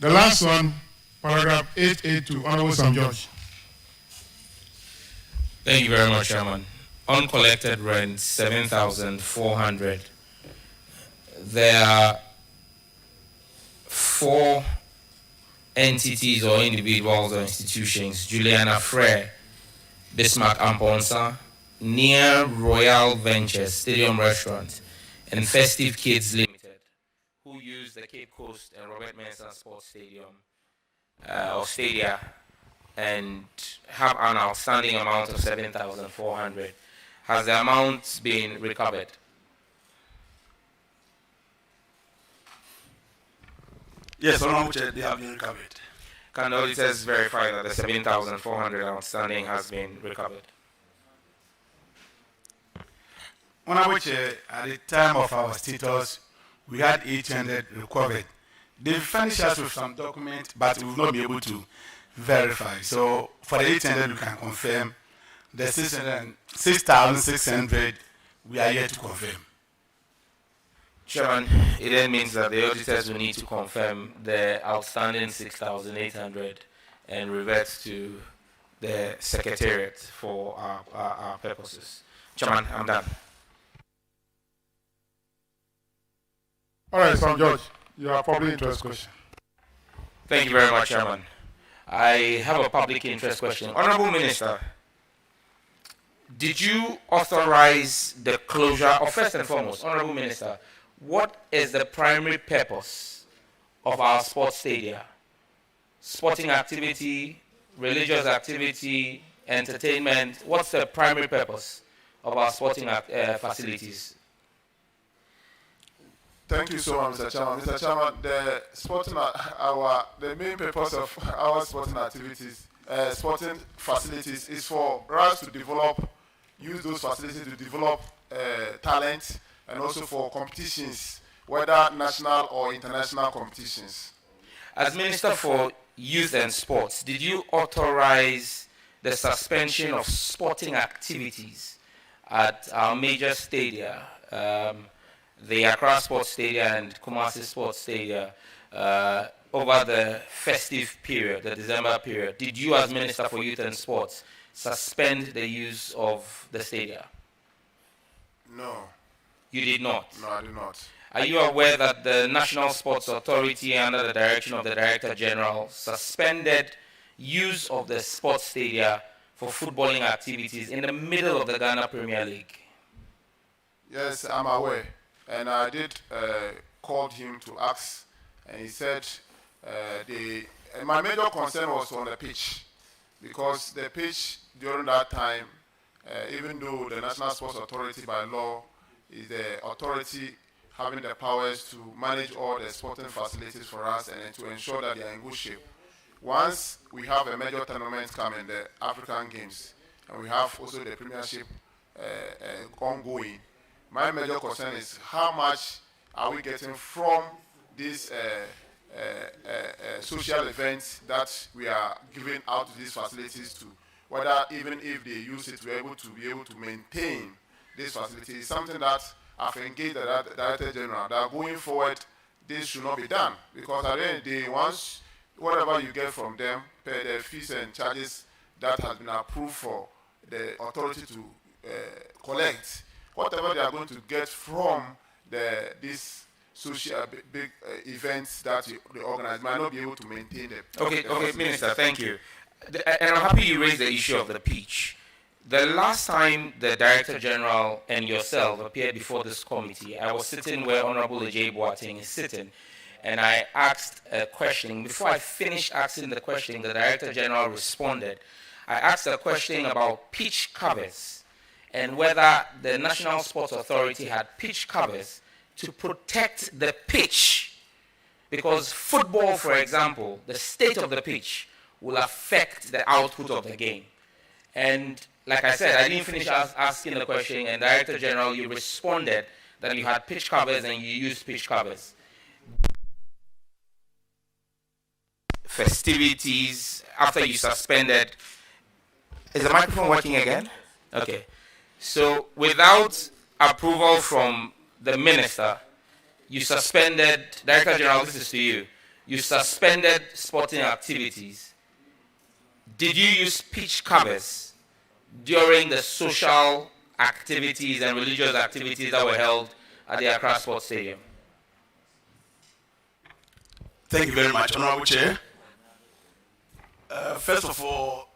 The last one, paragraph 882, Honorable Sam George. Thank you very much, Chairman. Uncollected rent, 7,400. There are 4 entities or individuals or institutions: Juliana Frere, Bismarck Amponsa, near Royal Ventures Stadium Restaurant, and Festive Kids Limited, who use the Cape Coast and Robert Mensah Sports Stadium or Stadia, and have an outstanding amount of 7,400. Has the amount been recovered? Yes, Honorable Chair, they have been recovered. Can the auditors verify that the 7,400 outstanding has been recovered? Honorable Chair, at the time of our status, we had 800 recovered. They furnished us with some documents, but we will not be able to verify. So for the 800, we can confirm. The 6,600, we are yet to confirm. Chairman, it then means that the auditors will need to confirm the outstanding 6,800 and revert to the Secretariat for our purposes. Chairman, I'm done. All right, Sam George, you have public interest question. Thank you very much, Chairman. I have a public interest question. Honorable Minister, did you authorize the closure of, first and foremost, Honorable Minister, what is the primary purpose of our sports stadia? Sporting activity, religious activity, entertainment. What's the primary purpose of our sporting facilities? Thank you so much, Mr. Chairman. Mr. Chairman, the main purpose of our sporting activities, sporting facilities, is for us to use those facilities to develop talent, and also for competitions, whether national or international competitions. As Minister for Youth and Sports, did you authorize the suspension of sporting activities at our major stadia, the Accra Sports Stadia and Kumasi Sports Stadia, over the festive period, the December period? Did you, as Minister for Youth and Sports, suspend the use of the stadia? No. You did not? No, I did not. Are you aware that the National Sports Authority, under the direction of the Director General, suspended use of the sports stadia for footballing activities in the middle of the Ghana Premier League? Yes, I'm aware. And I did call him to ask, and he said my major concern was on the pitch, because the pitch during that time, even though the National Sports Authority by law is the authority having the powers to manage all the sporting facilities for us and to ensure that they are in good shape. Once we have a major tournament coming, the African Games, and we have also the Premiership ongoing, my major concern is how much are we getting from these social events that we are giving out to these facilities to, whether even if they use it, we're able to maintain this facility. Is something that I've engaged the Director General that going forward this should not be done, because at the end of the day, once whatever you get from them, pay the fees and charges that has been approved for the authority to collect, whatever they are going to get from these social big events that they organize, might not be able to maintain them. Okay, Minister, thank you. And I'm happy you raised the issue of the pitch. The last time the Director General and yourself appeared before this committee, I was sitting where Honorable Ajay Boateng is sitting, and I asked a question. Before I finished asking the question, the Director General responded. I asked a question about pitch covers and whether the National Sports Authority had pitch covers to protect the pitch. Because football, for example, the state of the pitch will affect the output of the game. And like I said, I didn't finish asking the question, and Director General, you responded that you had pitch covers and you used pitch covers. Festivities, after you suspended. Is the microphone working again? Okay. So without approval from the minister, you suspended, Director General, this is to you, you suspended sporting activities. Did you use pitch covers during the social activities and religious activities that were held at the Accra Sports Stadium? Thank you very much, Honorable Chair. First of all,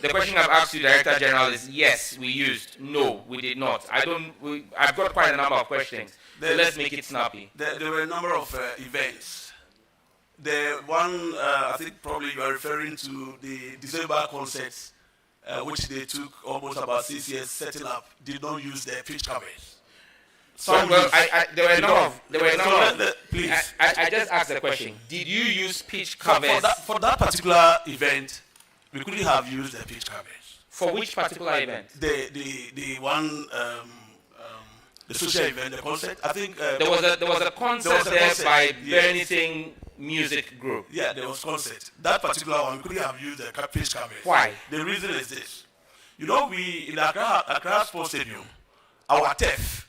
the question I've asked you, Director General, is yes, we used. No, we did not. I've got quite a number of questions. So let's make it snappy. There were a number of events. The one, I think probably you are referring to the December concerts, which they took almost about 6 years setting up, did not use the pitch covers. There were a number of. Please. I just asked the question. Did you use pitch covers? For that particular event, we couldn't have used the pitch covers. For which particular event? The one, the social event, the concert. I think there was a concert there by Bernithing Music Group. Yeah, there was concert. That particular one, we couldn't have used the pitch covers. Why? The reason is this. You know, we in Accra Sports Stadium, our turf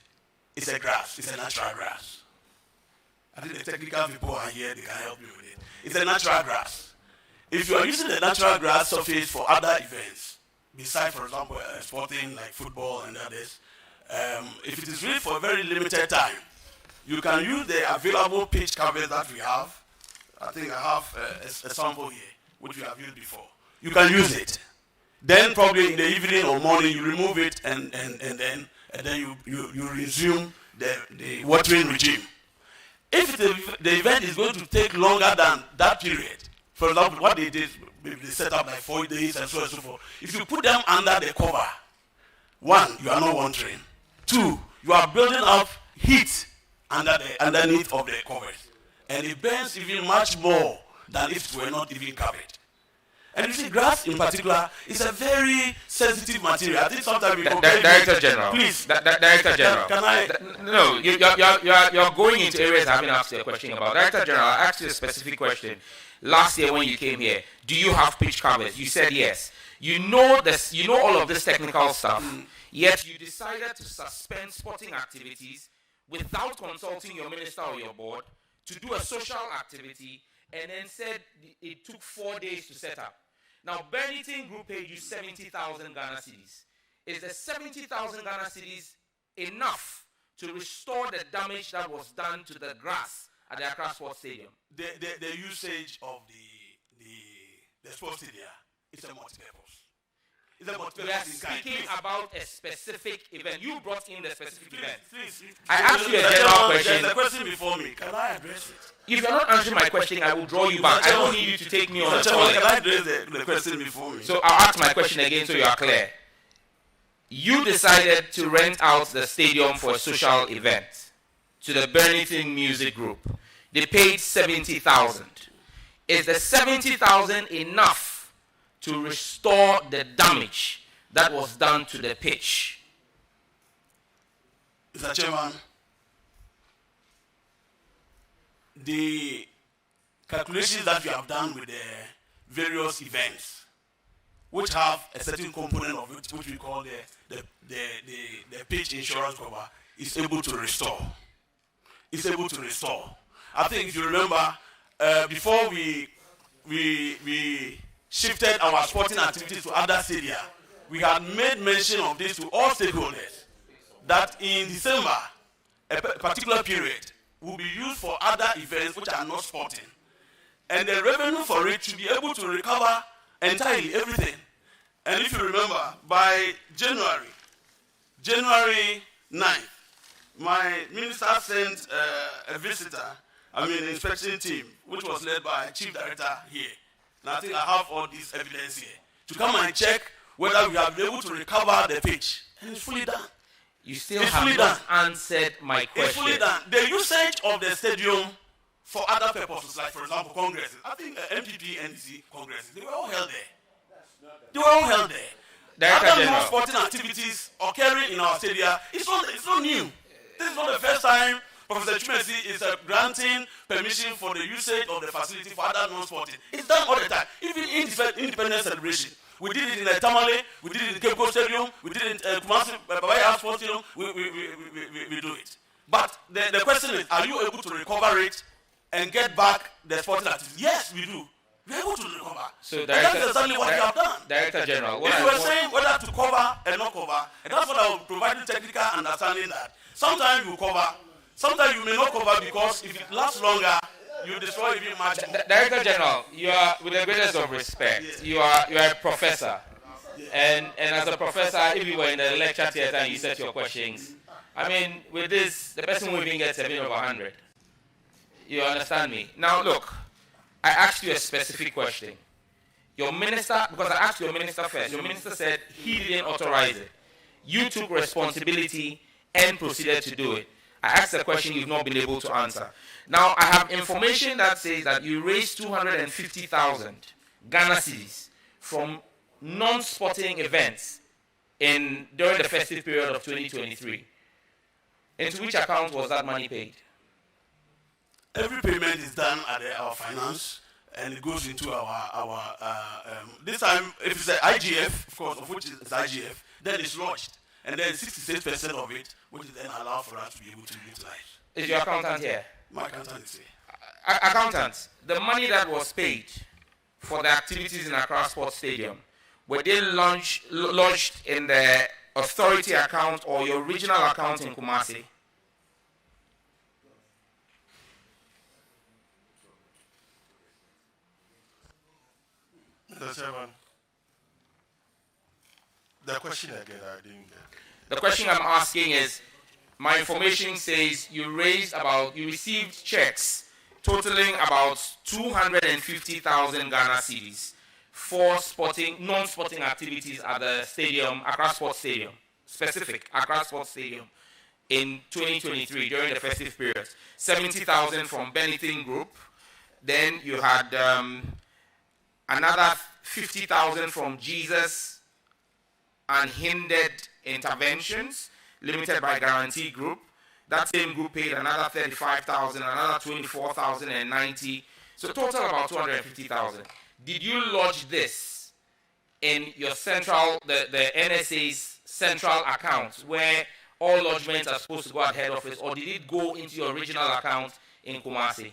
is a grass. It's a natural grass. I think the technical people are here. They can help you with it. It's a natural grass. If you are using the natural grass surface for other events, besides, for example, sporting like football and others, if it is really for a very limited time, you can use the available pitch covers that we have. I think I have a sample here, which we have used before. You can use it. Then probably in the evening or morning, you remove it and then you resume the watering regime. If the event is going to take longer than that period, for example, what they did, they set up like 4 days and so on and so forth. If you put them under the cover, one, you are not watering. Two, you are building up heat underneath of the covers. And it burns even much more than if it were not even covered. And you see, grass in particular is a very sensitive material. I think sometimes we compare. Director General. Please. Director General. Can I? No, you're going into areas I haven't asked you a question about. Director General, I asked you a specific question. Last year when you came here, do you have pitch covers? You said yes. You know this. You know all of this technical stuff. Yet you decided to suspend sporting activities without consulting your minister or your board to do a social activity, and then said it took 4 days to set up. Now, Bernithing Group paid you 70,000 Ghana cedis. Is the 70,000 Ghana cedis enough to restore the damage that was done to the grass at the Accra Sports Stadium? The usage of the sports stadium is a multi-purpose. It's a multi-purpose. We are speaking about a specific event. You brought in the specific event. Please. I asked you a general question. There's a question before me. Can I address it? If you're not answering my question, I will draw you back. I don't need you to take me on a toilet. Can I address the question before me? So I'll ask my question again so you are clear. You decided to rent out the stadium for a social event to the Bernithing Music Group. They paid 70,000. Is the 70,000 enough to restore the damage that was done to the pitch? Mr. Chairman, the calculations that we have done with the various events, which have a certain component of it, which we call the pitch insurance cover, is able to restore. It's able to restore. I think if you remember, before we shifted our sporting activities to other stadia, we had made mention of this to all stakeholders, that in December, a particular period will be used for other events which are not sporting. And the revenue for it should be able to recover entirely everything. And if you remember, by January 9th, my minister sent a visitor, inspection team, which was led by Chief Director here. And I think I have all this evidence here, to come and check whether we have been able to recover the pitch. And it's fully done. You still have not answered my question. It's fully done. The usage of the stadium for other purposes, like for example congresses, I think MPP, NDC congresses, they were all held there. Other non-sporting activities occurring in our stadium, it's not new. This is not the first time Professor Chumesi is granting permission for the usage of the facility for other non-sporting. It's done all the time. Even independence celebration. We did it in the Tamale, we did it in the Cape Coast Stadium, we did it in Kumasi, Babaya Sports Stadium, we do it. But the question is, are you able to recover it and get back the sporting activity. Yes, we do. We are able to recover. So and that's exactly what you have done. Director General, if you were saying whether to cover and not cover, and that's what I was providing technical understanding that sometimes you cover, sometimes you may not cover because if it lasts longer, you destroy even much more. Director General, you are, with the greatest of respect, yes. you are a professor. Yes. And as a professor, if you were in the lecture theater and you set your questions, I mean, with this, the person will even get 7 over 100. You understand me? Now look, I asked you a specific question. Your minister, because I asked your minister first, your minister said he didn't authorize it. You took responsibility and proceeded to do it. I asked a question you've not been able to answer. Now, I have information that says that you raised 250,000 Ghana cedis from non-sporting events during the festive period of 2023. Into which account was that money paid? Every payment is done at our finance, and it goes into our this time, if it's an IGF, of course, of which is IGF, then it's lodged. And then 66% of it, which is then allowed for us to be able to utilize. Is your accountant here? My accountant is here. Accountant, the money that was paid for the activities in Accra Sports Stadium, were they lodged in the authority account or your original account in Kumasi? Mr. Chairman, the question again, I didn't get. The question I'm asking is, my information says you received checks totaling about 250,000 Ghana cedis for non-sporting activities at the stadium, Accra Sports Stadium, specific Accra Sports Stadium, in 2023 during the festive period. 70,000 from Benetton Group. Then you had another 50,000 from Jesus Unhindered Interventions, limited by Guarantee Group. That same group paid another 35,000, another 24,090. So total about 250,000. Did you lodge this in your central, the NSA's central account, where all lodgements are supposed to go at head office, or did it go into your original account in Kumasi?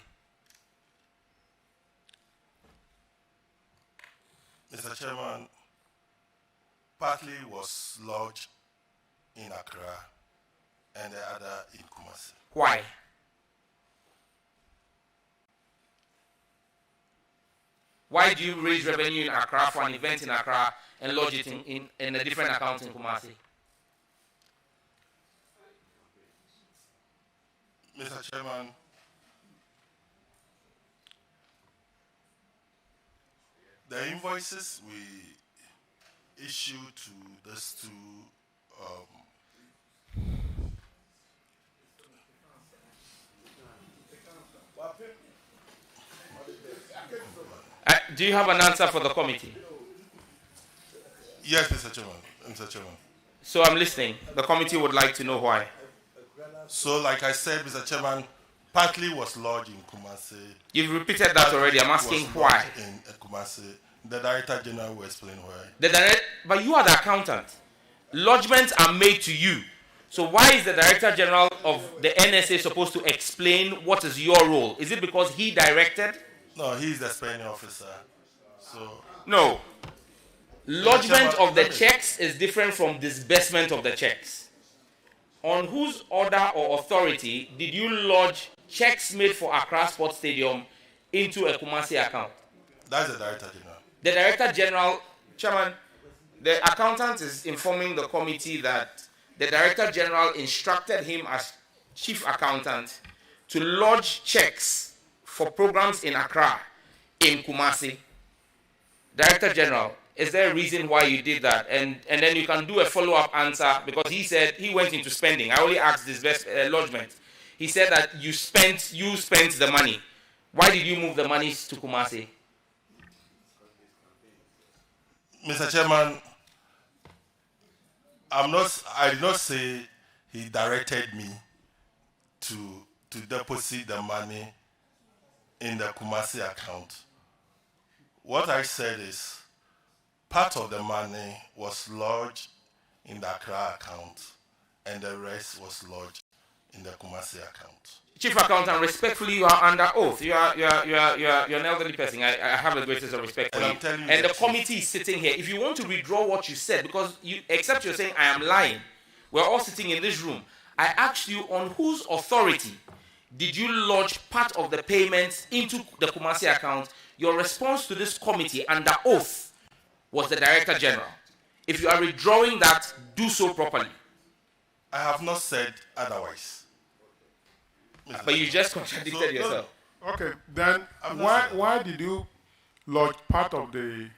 Mr. Chairman, partly was lodged in Accra and the other in Kumasi. Why? Why do you raise revenue in Accra for an event in Accra and lodge it in a different account in Kumasi? Mr. Chairman, the invoices we issued to those two do you have an answer for the committee? Yes, Mr. Chairman. Mr. Chairman. So I'm listening. The committee would like to know why. So, like I said, Mr. Chairman, partly was lodged in Kumasi. You've repeated that already. I'm asking why. In Kumasi. The Director General will explain why. But you are the accountant. Lodgements are made to you. So why is the Director General of the NSA supposed to explain what is your role? Is it because he directed? No, he's the spending officer. So no. Lodgement of the checks is different from disbursement of the checks. On whose order or authority did you lodge checks made for Accra Sports Stadium into a Kumasi account? That's the Director General. The Director General, Chairman, the accountant is informing the committee that the Director General instructed him as Chief Accountant to lodge checks for programs in Accra in Kumasi. Director General, is there a reason why you did that? And then you can do a follow-up answer, because he said he went into spending. I only asked this lodgement. He said that you spent the money. Why did you move the money to Kumasi? Mr. Chairman, I did not say he directed me to deposit the money in the Kumasi account. What I said is part of the money was lodged in the Accra account and the rest was lodged in the Kumasi account. Chief Accountant, respectfully, you are under oath. You're an elderly person. I have the greatest of respect for And you. I'm telling you And the the committee is sitting here. If you want to withdraw what you said, because except you're saying I am lying, we're all sitting in this room. I asked you on whose authority did you lodge part of the payments into the Kumasi account? Your response to this committee under oath was the Director General. If you are withdrawing that, do so properly. I have not said otherwise. But you just contradicted no, yourself. Okay, then why did you lodge part of the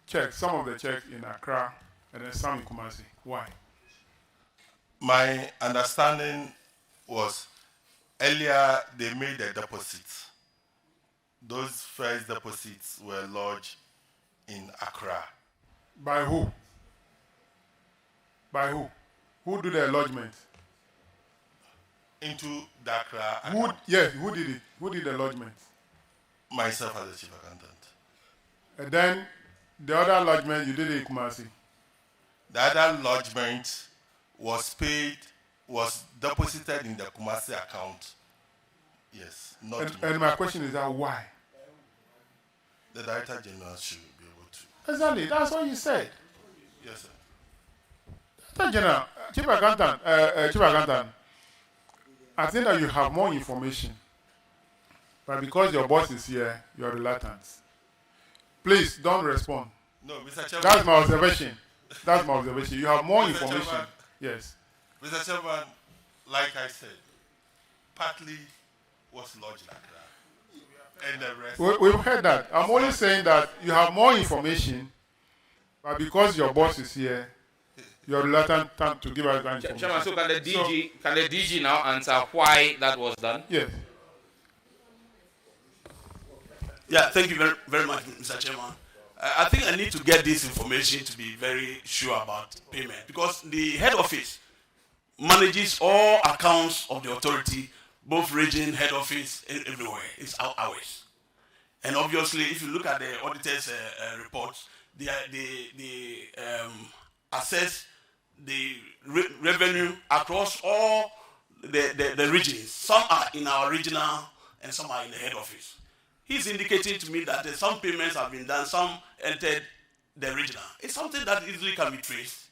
checks, some of the checks in Accra and then some in Kumasi? Why? My understanding was earlier they made a deposit. Those first deposits were lodged in Accra. By who? By who? Who did the lodgement? Into the Accra Who? account. Yes, who did it? Who did the lodgement? Myself as the chief accountant. And then the other lodgement you did in Kumasi. The other lodgement was deposited in the Kumasi account. Yes, not me. And my question is that why? The Director General should be able to. Exactly, that's what you said. Yes, sir. Director General, Chief Accountant, I think that you have more information, but because your boss is here, you're reluctant. Please don't respond. No, Mr. Chairman. That's my observation. That's my observation. You have more Mr. information. Chairman. Yes. Mr. Chairman, like I said, partly was lodged in Accra, and the rest. We've heard that. I'm only saying that you have more information, but because your boss is here, you're reluctant to give us that information. Chairman, so can the DG now answer why that was done? Yes. Yeah, thank you very, very much, Mr. Chairman. I think I need to get this information to be very sure about payment, because the head office manages all accounts of the authority, both region, head office, everywhere. It's ours. And obviously, if you look at the auditor's reports, they assess the revenue across all the regions. Some are in our regional and some are in the head office. He's indicating to me that some payments have been done, some entered the regional. It's something that easily can be traced.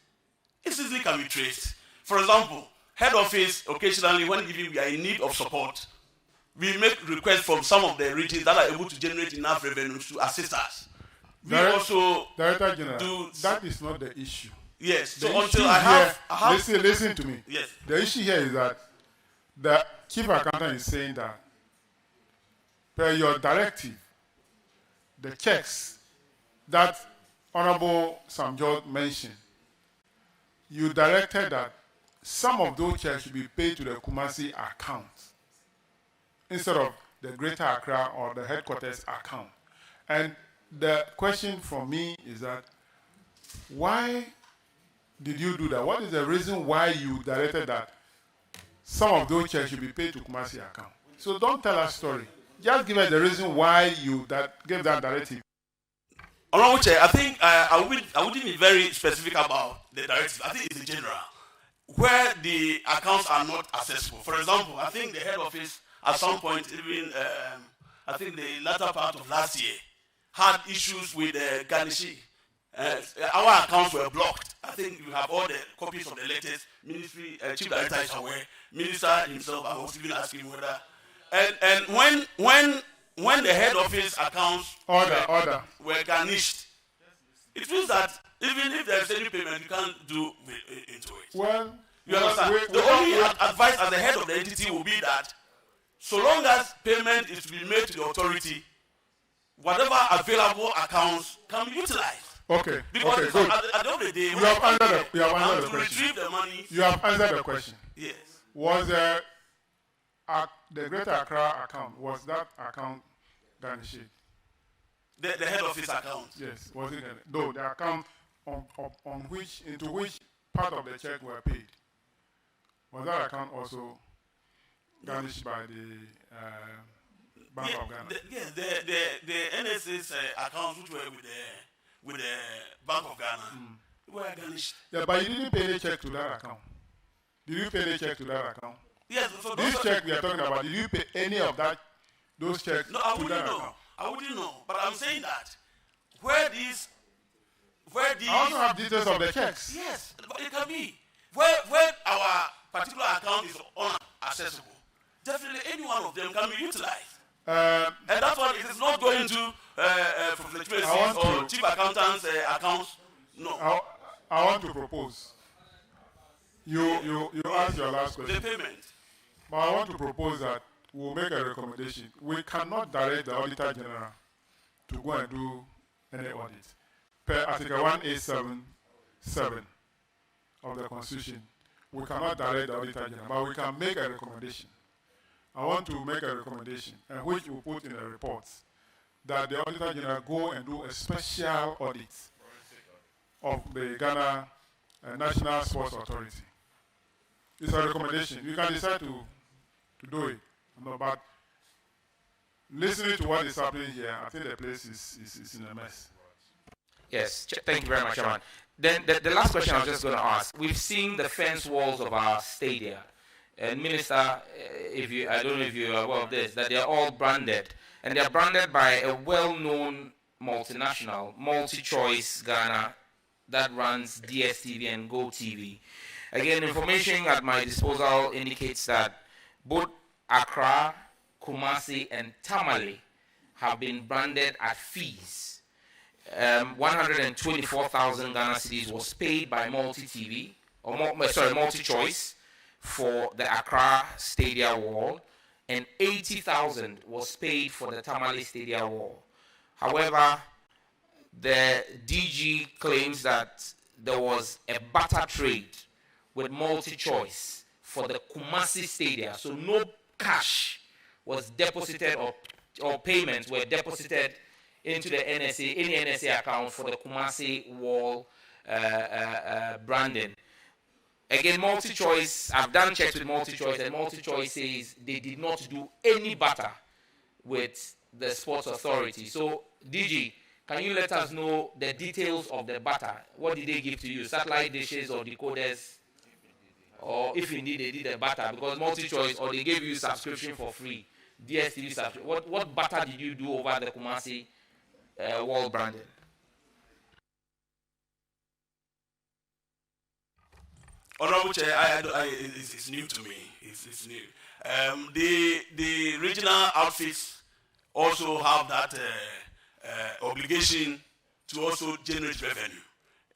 It easily can be traced. For example, head office, occasionally when we are in need of support, we make requests from some of the regions that are able to generate enough revenue to assist us. We also Director General, do that is not the issue. yes. The So until issue I have listen to me. yes. The issue here is that the chief accountant is saying that per your directive, the checks that Honorable Sam George mentioned, you directed that some of those checks should be paid to the Kumasi account instead of the Greater Accra or the headquarters account. And the question from me is that why did you do that? What is the reason why you directed that some of those checks should be paid to Kumasi account? So don't tell us story. Just give us the reason why you gave that directive. Honorable Chair, I think I wouldn't be very specific about the directive. I think it's in general. Where the accounts are not accessible. For example, I think the head office at some point, even I think the latter part of last year, had issues with Ganishi. Our accounts were blocked. I think you have all the copies of the letters. Ministry Chief Director is aware. Minister himself, I was even asking whether. And when the head office accounts were garnished, it means that even if there is any payment, you can't do into it. Well, you understand? The only advice as the head of the entity will be that so long as payment is to be made to the authority, whatever available accounts can be utilized. Okay. Because Okay. Good. at the end of the day, You have answered the to question. retrieve the money. You have answered the question. Yes. Was the Greater Accra account, was that account garnished? The head office account. Yes. Was it? No, the account into which part of the check were paid. Was that account also garnished by the Bank of Ghana? The NSA's accounts which were with the Bank of Ghana were garnished. Yeah, but you didn't pay any check to that account. Did you pay any check to that account? Yes, so This those check we are talking about, did you pay any of those checks no, I to wouldn't that know. account? I wouldn't know. But I'm saying that where these I also have details of the checks. yes, but it can be where our particular account is unaccessible. Definitely, any one of them can be utilized. And that's why it is not going to fluctuations or chief accountants' accounts. No. I want to propose. You asked your last The question. payment. But I want to propose that we'll make a recommendation. We cannot direct the Auditor General to go and do any audit. Per Article 1877 of the Constitution, we cannot direct the Auditor General, but we can make a recommendation. I want to make a recommendation, and which we'll put in the reports, that the Auditor General go and do a special audit of the Ghana National Sports Authority. It's a recommendation. You can decide to do it. No, but listening to what is happening here, I think the place is in a mess. Yes, thank you very much, Chairman. Then the last question I was just going to ask. We've seen the fence walls of our stadia. And Minister, I don't know if you are aware of this, that they are all branded. And they are branded by a well-known multinational, Multi-Choice Ghana, that runs DSTV and GoTV. Again, information at my disposal indicates that both Accra, Kumasi, and Tamale have been branded at fees. 124,000 Ghana cedis was paid by Multi-Choice for the Accra Stadia wall, and 80,000 was paid for the Tamale Stadia wall. However, the DG claims that there was a barter trade with Multi-Choice for the Kumasi Stadia, so no cash was deposited or payments were deposited into the NSA, any NSA account for the Kumasi wall branding. Again, Multi-Choice, I've done checks with Multi-Choice, and Multi-Choice says they did not do any barter with the Sports Authority. So, DG, can you let us know the details of the barter? What did they give to you? Satellite dishes or decoders? Or if indeed they did a barter, because Multi-Choice, or they gave you subscription for free, DSTV subscription. What barter did you do over the Kumasi wall branding? Honorable Chair, it's new to me. It's new. The regional outfits also have that obligation to also generate revenue.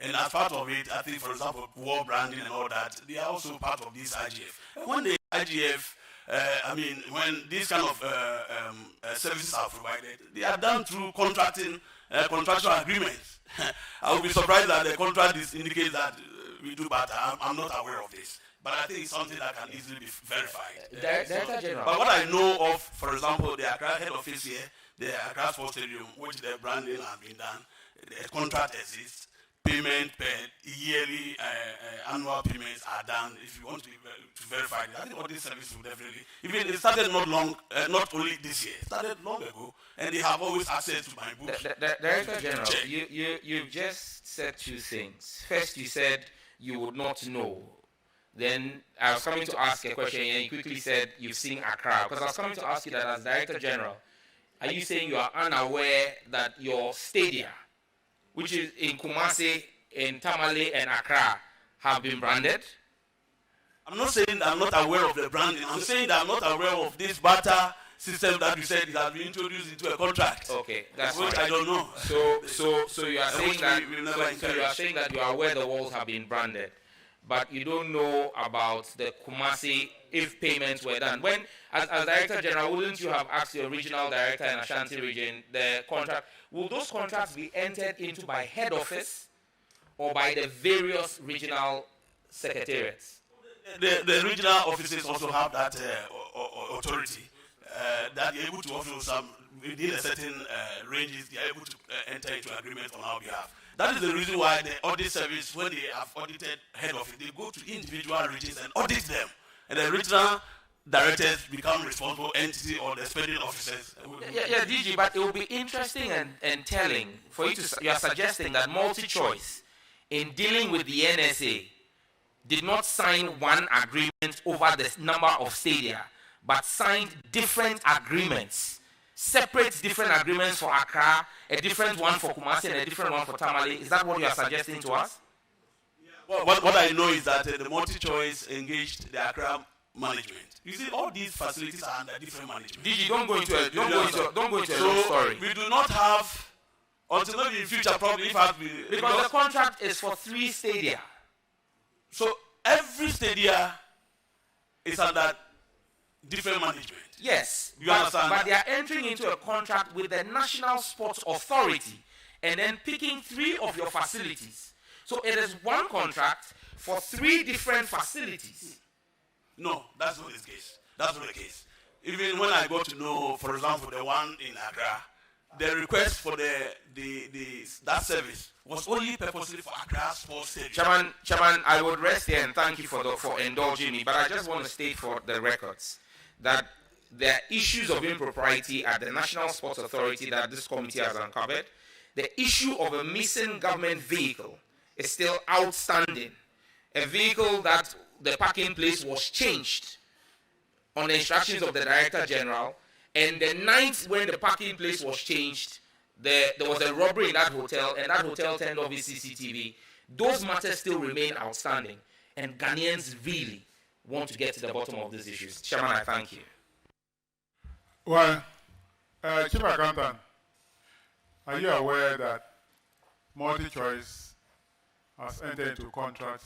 And as part of it, I think, for example, wall branding and all that, they are also part of this IGF. And when the IGF, when these kind of services are provided, they are done through contractual agreements. I would be surprised that the contract indicates that we do better. I'm not aware of this. But I think it's something that can easily be verified. But what I know of, for example, the Accra head office here, the Accra Sports Stadium, which the branding has been done, the contract exists, payment per yearly annual payments are done. If you want to verify it, I think all these services will definitely, even it started not only this year, it started long ago, and they have always access to my books. Director General, you've just said two things. First, you said you would not know. Then I was coming to ask a question, and you quickly said you've seen Accra. Because I was coming to ask you that as Director General, are you saying you are unaware that your stadia, which is in Kumasi, in Tamale, and Accra, have been branded? I'm not saying that I'm not aware of the branding. I'm saying that I'm not aware of this barter system that you said has been introduced into a contract. Okay, that's which fine. I don't know. So you are saying that you are saying that you are aware the walls have been branded, but you don't know about the Kumasi if payments were done. When, as Director General, wouldn't you have asked your regional director in Ashanti region the contract? Will those contracts be entered into by head office or by the various regional secretariats? The regional offices also have that authority that they're able to also within a certain ranges, they are able to enter into agreement on our behalf. That is the reason why the audit service, when they have audited head office, they go to individual regions and audit them. And the regional directors become responsible entity or the spending officers. Yeah, DG, but it will be interesting and telling for you to, you are suggesting that Multi-Choice in dealing with the NSA did not sign one agreement over the number of stadia, but signed different agreements, separate different agreements for Accra, a different one for Kumasi, and a different one for Tamale. Is that what you are suggesting to us? Well, what I know is that the multi-choice engaged the Accra management. You see, all these facilities are under different management. DG, don't go into a long story. We do not have, until maybe in future, probably if have because the contract is for 3 stadia. So every stadia is under different management. Yes, You understand? but they are entering into a contract with the National Sports Authority and then picking 3 of your facilities. So it is one contract for 3 different facilities. No, that's not the case. That's not the case. Even when I got to know, for example, the one in Accra, the request for that service was only purposely for Accra Sports Stadium. Chairman, I would rest here and thank you for indulging me, but I just want to state for the records that there are issues of impropriety at the National Sports Authority that this committee has uncovered. The issue of a missing government vehicle is still outstanding. A vehicle that the parking place was changed on the instructions of the Director General, and the night when the parking place was changed, there was a robbery in that hotel, and that hotel turned off its CCTV. Those matters still remain outstanding, and Ghanaians really want to get to the bottom of these issues. Chairman, I thank you. Well, Chief Accountant, are you aware that MultiChoice has entered into contract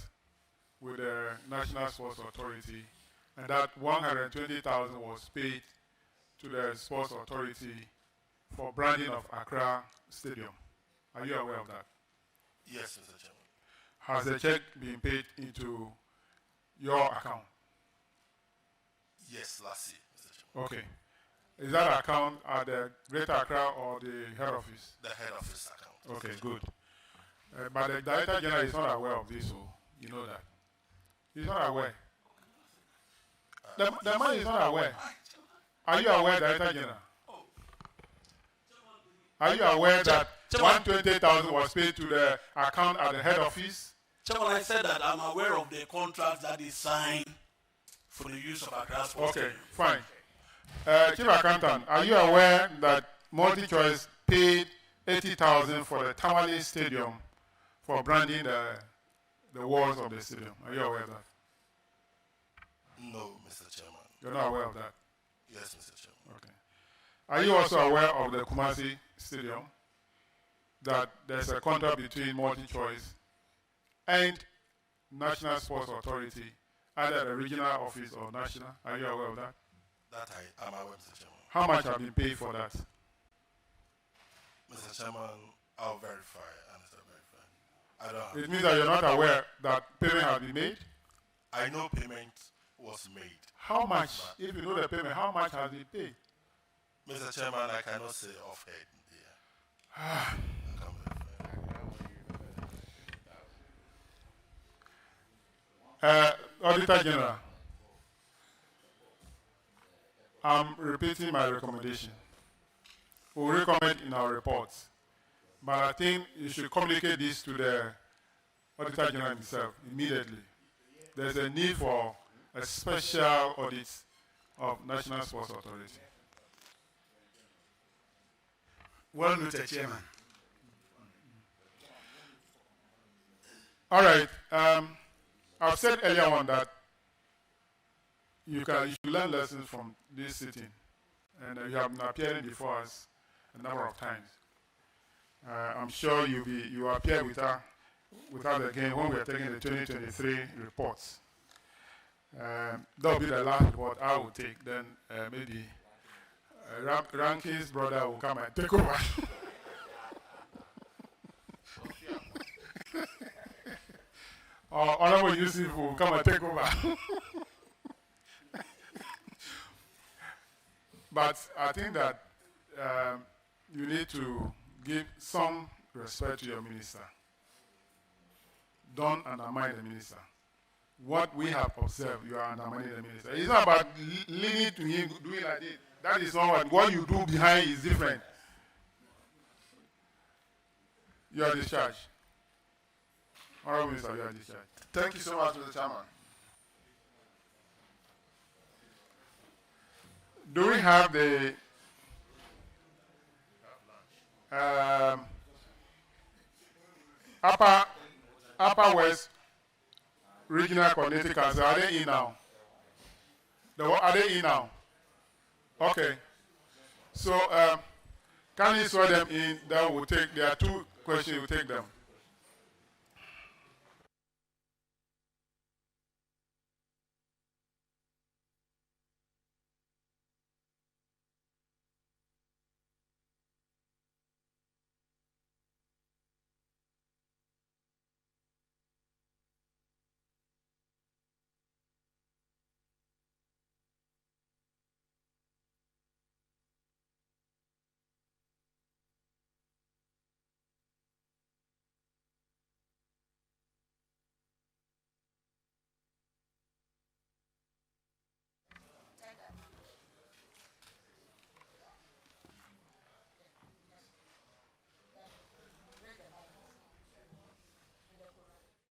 with the National Sports Authority, and that 120,000 was paid to the Sports Authority for branding of Accra Stadium? Are you aware of that? Yes, Mr. Chairman. Has the check been paid into your account? Yes, last year, Mr. Chairman. Okay. Is that account at the Greater Accra or the head office? The head office account. Okay, good. But the Director General is not aware of this, so you know that. He's not aware. The man is not aware. Are you aware, Director General? Are you aware that 120,000 was paid to the account at the head office? Chairman, I said that I'm aware of the contract that is signed for the use of Accra Sports Okay, Stadium. fine. Chief Accountant, are you aware that MultiChoice paid 80,000 for the Tamale Stadium for branding the walls of the stadium? Are you aware of that? No, Mr. Chairman. You're not aware of that? Yes, Mr. Chairman. Okay. Are you also aware of the Kumasi Stadium, that there's a contract between MultiChoice and National Sports Authority, either the regional office or national? Are you aware of that? That I am aware, Mr. Chairman. How much have been paid for that? Mr. Chairman, I'll verify. I don't have. It means that you're not aware that payment has been made? I know payment was made. How much, if you know the payment, how much has been paid? Mr. Chairman, I cannot say offhand. Yeah. I can't verify. Auditor General, I'm repeating my recommendation. We recommend in our reports, but I think you should communicate this to the Auditor General himself immediately. There's a need for a special audit of National Sports Authority. Well noted, Chairman. All right. I've said earlier on that you should learn lessons from this sitting, and you have been appearing before us a number of times. I'm sure you appear with us again when we're taking the 2023 reports. That'll be the last report I will take. Then maybe Rankin's brother will come and take over. Or Honorable Yusuf will come and take over. But I think that you need to give some respect to your minister. Don't undermine the minister. What we have observed, you are undermining the minister. It's not about leaning to him doing like this. That is not what you do behind is different. You are discharged. Honorable Minister, you are discharged. Thank you so much, Mr. Chairman. Do we have the Upper West Regional Coordinating Council? Are they in now? Are they in now? Okay. So can you swear them in? That will take. There are 2 questions. You take them.